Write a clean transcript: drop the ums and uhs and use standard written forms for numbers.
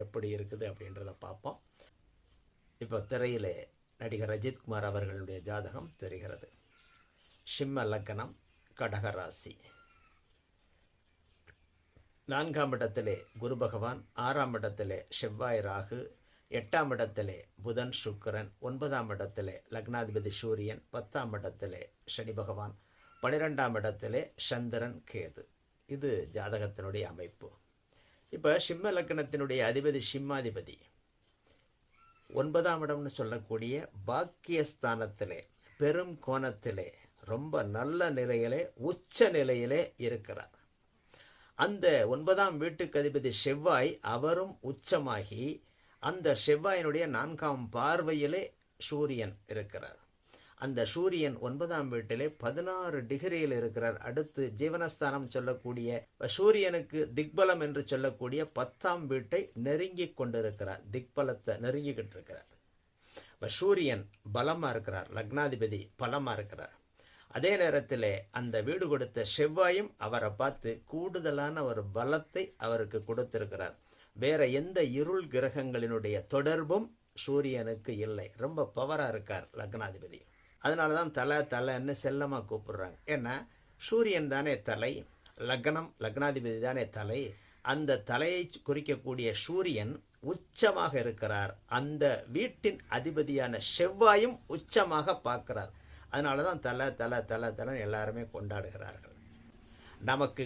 எப்படி இருக்குது அப்படின்றத பார்ப்போம். இப்போ திரையிலே நடிகர் அஜித்குமார் அவர்களுடைய ஜாதகம் தெரிகிறது. சிம்ம லக்னம், கடகராசி. 4ஆம் இடத்திலே குரு பகவான், 6ஆம் இடத்திலே செவ்வாய் ராகு, 8ஆம் இடத்திலே புதன் சுக்கிரன், 9ஆம் இடத்திலே லக்னாதிபதி சூரியன், 10ஆம் இடத்திலே சனி பகவான், 12ஆம் இடத்திலே சந்திரன் கேது. இது ஜாதகத்தினுடைய அமைப்பு. இப்போ சிம்ம லக்னத்தினுடைய அதிபதி சிம்மாதிபதி 9ஆம் இடம்னு சொல்லக்கூடிய பாக்கியஸ்தானத்திலே பெரும் கோணத்திலே ரொம்ப நல்ல நிலையிலே உச்ச நிலையிலே இருக்கிறார். அந்த 9ஆம் வீட்டுக்கு அதிபதி செவ்வாய் அவரும் உச்சமாகி அந்த செவ்வாயினுடைய 4ஆம் பார்வையிலே சூரியன் இருக்கிறார். அந்த சூரியன் 9ஆம் வீட்டிலே 16 டிகிரியில் இருக்கிறார். அடுத்து ஜீவனஸ்தானம் சொல்லக்கூடிய சூரியனுக்கு திக்பலம் என்று சொல்லக்கூடிய 10ஆம் வீட்டை நெருங்கி கொண்டிருக்கிறார். திக்பலத்தை நெருங்கிக்கிட்டு இருக்கிறார். சூரியன் பலமா இருக்கிறார், லக்னாதிபதி பலமா இருக்கிறார். அதே நேரத்தில் அந்த வீடு கொடுத்த செவ்வாயும் அவரை பார்த்து கூடுதலான ஒரு பலத்தை அவருக்கு கொடுத்திருக்கிறார். வேற எந்த இருள் கிரகங்களினுடைய தொடர்பும் சூரியனுக்கு இல்லை. ரொம்ப பவரா இருக்கார் லக்னாதிபதி. அதனாலதான் தலைன்னு செல்லமா கூப்பிடுறாங்க. ஏன்னா சூரியன் தானே தலை, லக்னாதிபதி தானே தலை. அந்த தலையை குறிக்கக்கூடிய சூரியன் உச்சமாக இருக்கிறார். அந்த வீட்டின் அதிபதியான செவ்வாயும் உச்சமாக பார்க்கிறார். அதனாலதான் தலை எல்லாருமே கொண்டாடுகிறார்கள். நமக்கு